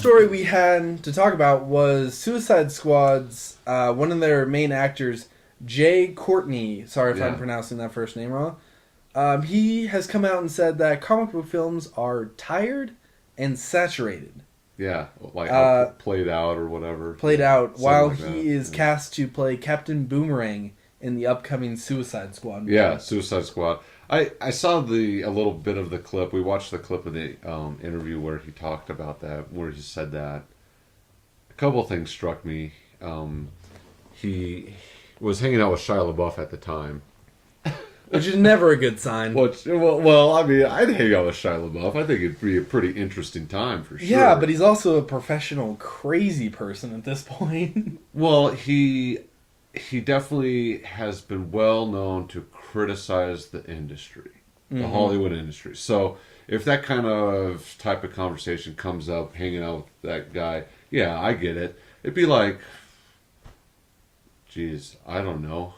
story we had to talk about was Suicide Squad's one of their main actors, Jai Courtney. Sorry if I'm pronouncing that first name wrong. He has come out and said that comic book films are tired and saturated. Yeah, like played out or whatever. Played out while like he is cast to play Captain Boomerang in the upcoming Suicide Squad movie. Yeah, Suicide Squad. I saw a little bit of the clip. We watched the clip of the interview where he talked about that, where he said that. A couple of things struck me. He was hanging out with Shia LaBeouf at the time. Which is never a good sign. Well, I mean, I'd hang out with Shia LaBeouf. I think it'd be a pretty interesting time for sure. Yeah, but he's also a professional crazy person at this point. Well, he definitely has been well known to criticize the industry, the Hollywood industry. So if that kind of type of conversation comes up, hanging out with that guy, yeah, I get it. It'd be like, geez, I don't know.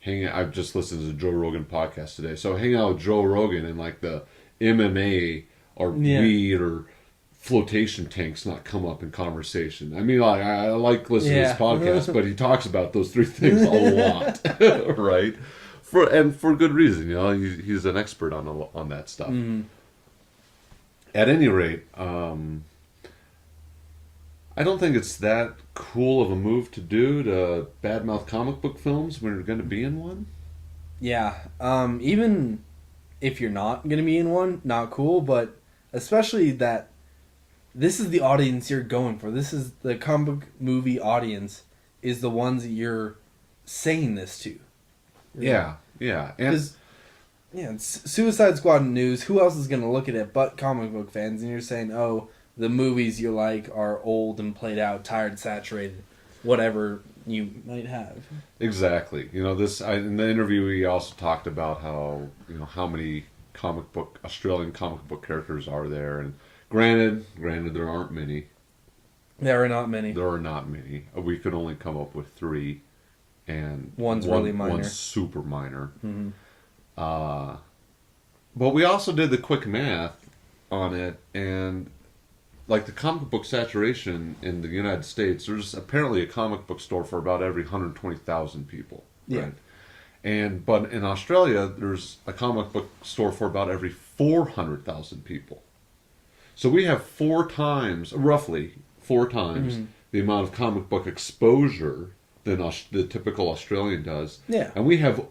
I've just listened to the Joe Rogan podcast today. So hanging out with Joe Rogan and like the MMA or weed or flotation tanks not come up in conversation. I mean, I like listening to his podcast, but he talks about those three things a lot, right? For good reason. You know, he's an expert on that stuff. At any rate, I don't think it's that cool of a move to do to badmouth comic book films when you're going to be in one. Yeah, even if you're not going to be in one, not cool, but especially that this is the audience you're going for. This is the comic book movie audience is the ones that you're saying this to. Yeah. Because it's Suicide Squad news, who else is going to look at it but comic book fans? And you're saying, oh, the movies you like are old and played out, tired, saturated, whatever you might have. Exactly. You know, in the interview we also talked about how many Australian comic book characters are there, and granted there aren't many. There are not many. We could only come up with 3, and one's really minor. One's super minor. Mm-hmm. But we also did the quick math on it, and like the comic book saturation in the United States, there's apparently a comic book store for about every 120,000 people. Right? But in Australia, there's a comic book store for about every 400,000 people. So we have roughly four times the amount of comic book exposure than the typical Australian does. Yeah. And we have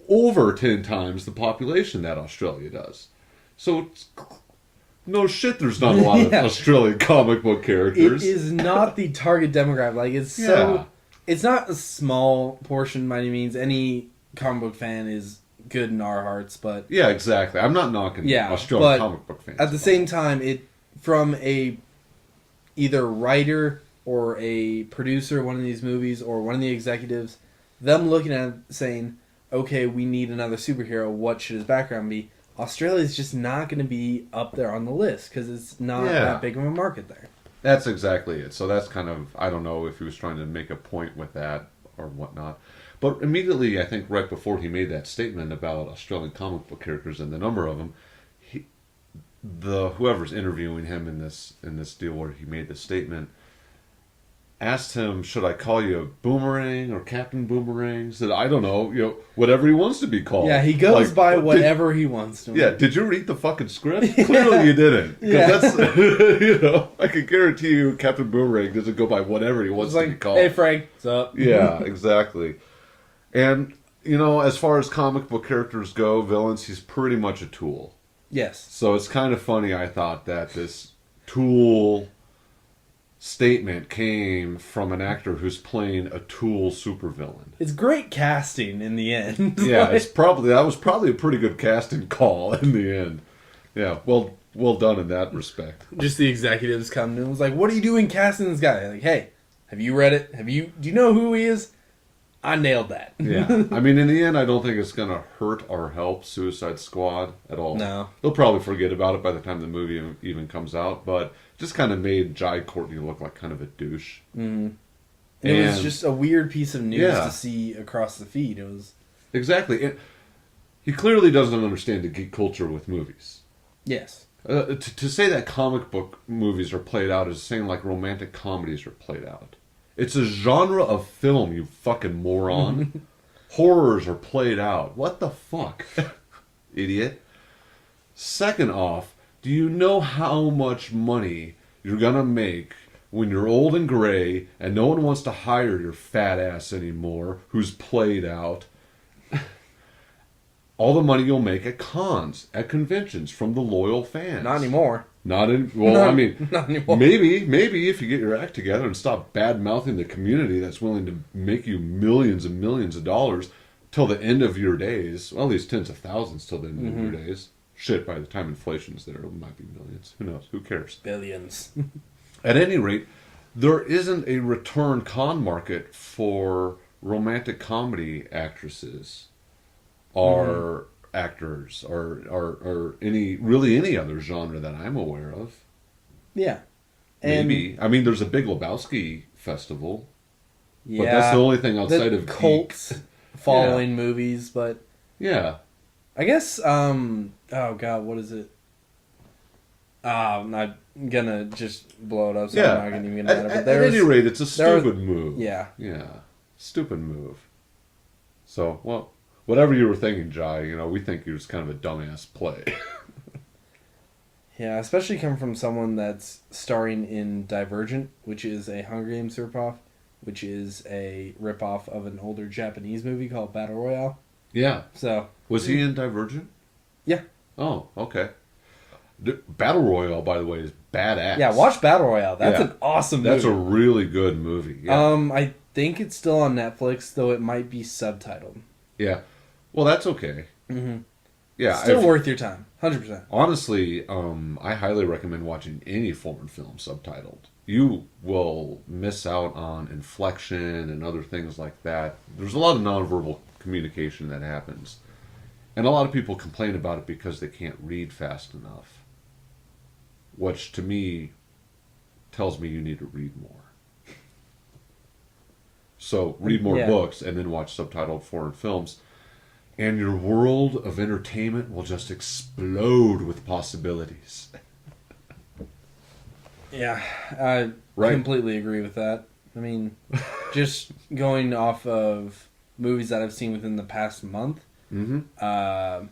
over 10 times the population that Australia does. So it's no shit, there's not a lot of Australian comic book characters. It is not the target demographic. Like, it's not a small portion by any means. Any comic book fan is good in our hearts, but... Yeah, exactly. I'm not knocking Australian comic book fans. At the same time, from a either writer or a producer of one of these movies or one of the executives, them looking at it saying, okay, we need another superhero, what should his background be? Australia's just not going to be up there on the list because it's not that big of a market there. That's exactly it. So that's kind of, I don't know if he was trying to make a point with that or whatnot. But immediately, I think right before he made that statement about Australian comic book characters and the number of them, whoever's interviewing him in this deal where he made the statement, asked him, should I call you Boomerang or Captain Boomerang? Said, I don't know, whatever he wants to be called. Yeah, he goes by whatever he wants to. Yeah, did you read the fucking script? Clearly you didn't. Yeah. That's, I can guarantee you Captain Boomerang doesn't go by whatever he wants to be called. Hey, Frank, what's up? Yeah, exactly. And, as far as comic book characters go, villains, he's pretty much a tool. Yes. So it's kind of funny, I thought, that this tool statement came from an actor who's playing a tool supervillain. It's great casting in the end. Yeah, that was probably a pretty good casting call in the end. Yeah, well done in that respect. Just the executives come and was like, "What are you doing casting this guy?" Like, "Hey, have you read it? Do you know who he is?" I nailed that. Yeah. I mean, in the end, I don't think it's going to hurt or help Suicide Squad at all. No. They'll probably forget about it by the time the movie even comes out, but just kind of made Jai Courtney look like kind of a douche. Mm. It was just a weird piece of news to see across the feed. It was... Exactly. He clearly doesn't understand the geek culture with movies. Yes. To say that comic book movies are played out is saying like romantic comedies are played out. It's a genre of film, you fucking moron. Horrors are played out. What the fuck? Idiot. Second off, do you know how much money you're gonna make when you're old and gray and no one wants to hire your fat ass anymore who's played out? All the money you'll make at cons, at conventions from the loyal fans. Not anymore. Not in. Well, I mean, not anymore. Maybe if you get your act together and stop bad mouthing the community that's willing to make you millions and millions of dollars till the end of your days. Well, at least tens of thousands till the end of your days. Shit, by the time inflation's there, it might be millions. Who knows? Who cares? Billions. At any rate, there isn't a return con market for romantic comedy actresses or actors or any other genre that I'm aware of. Yeah. Maybe. I mean, there's a Big Lebowski festival. Yeah. But that's the only thing outside of cults Geek. following movies, but yeah. I guess oh god, what is it? I'm not gonna just blow it up, so I'm not even gonna matter. But at any rate, it's a stupid move. Yeah. Yeah. Stupid move. So, well, whatever you were thinking, Jai, we think you was kind of a dumbass play. Yeah, especially coming from someone that's starring in Divergent, which is a Hunger Games ripoff, which is a ripoff of an older Japanese movie called Battle Royale. Yeah. So was he in Divergent? Yeah. Oh, okay. Battle Royale, by the way, is badass. Yeah, watch Battle Royale. That's an awesome movie. That's a really good movie. Yeah. I think it's still on Netflix, though it might be subtitled. Yeah. Well, that's okay. Mm-hmm. Yeah. Still worth your time. 100%. Honestly, I highly recommend watching any foreign film subtitled. You will miss out on inflection and other things like that. There's a lot of nonverbal communication that happens. And a lot of people complain about it because they can't read fast enough. Which, to me, tells me you need to read more. So, read more books and then watch subtitled foreign films. And your world of entertainment will just explode with possibilities. Yeah, I completely agree with that. I mean, just going off of movies that I've seen within the past month, I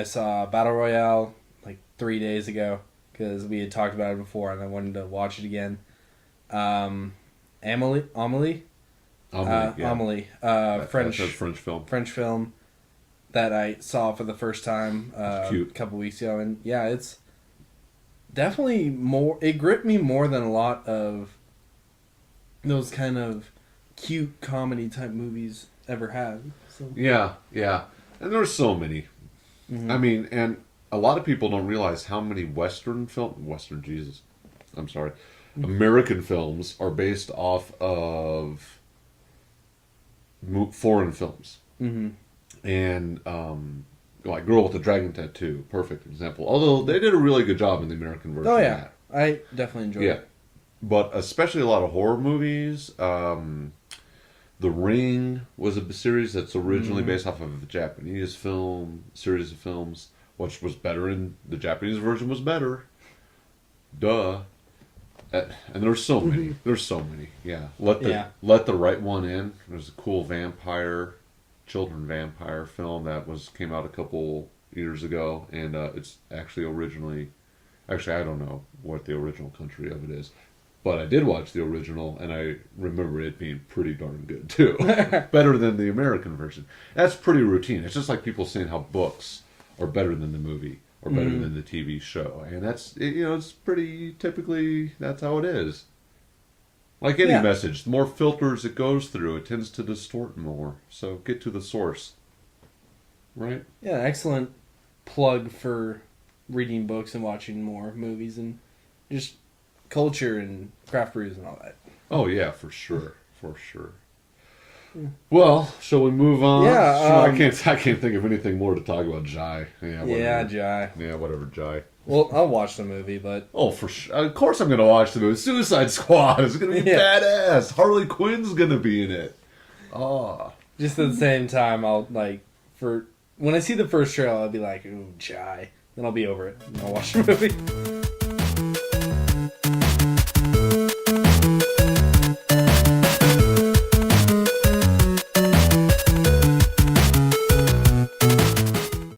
saw Battle Royale like 3 days ago because we had talked about it before and I wanted to watch it again. Amelie, French film that I saw for the first time a couple weeks ago, and yeah, it's definitely more. It gripped me more than a lot of those kind of cute comedy type movies ever had. So. Yeah, and there's so many. Mm-hmm. I mean, and a lot of people don't realize how many American films are based off of foreign films. Mm-hmm. And like Girl with the Dragon Tattoo, perfect example. Although they did a really good job in the American version. Oh yeah, I definitely enjoyed it. But especially a lot of horror movies. The Ring was a series that's originally based off of a Japanese series of films, which was better in the Japanese version was better. Duh. And there's so many. Yeah. Let the Right One In. There's a cool children vampire film that came out a couple years ago, and it's actually I don't know what the original country of it is, but I did watch the original, and I remember it being pretty darn good too. Better than the American version. That's pretty routine. It's just like people saying how books are better than the movie or better than the TV show, and that's it's pretty typically that's how it is. Like any message, the more filters it goes through, it tends to distort more. So get to the source. Right? Yeah, excellent plug for reading books and watching more movies and just culture and craft brews and all that. Oh, yeah, for sure. Well, shall we move on? Yeah. I can't think of anything more to talk about Jai. Yeah, Jai. Yeah, whatever, Jai. Well, I'll watch the movie, but... Oh, for sure. Of course I'm going to watch the movie. Suicide Squad is going to be badass. Harley Quinn's going to be in it. Oh. Just at the same time, I'll, when I see the first trailer, I'll be like, ooh, Jai. Then I'll be over it. And I'll watch the movie.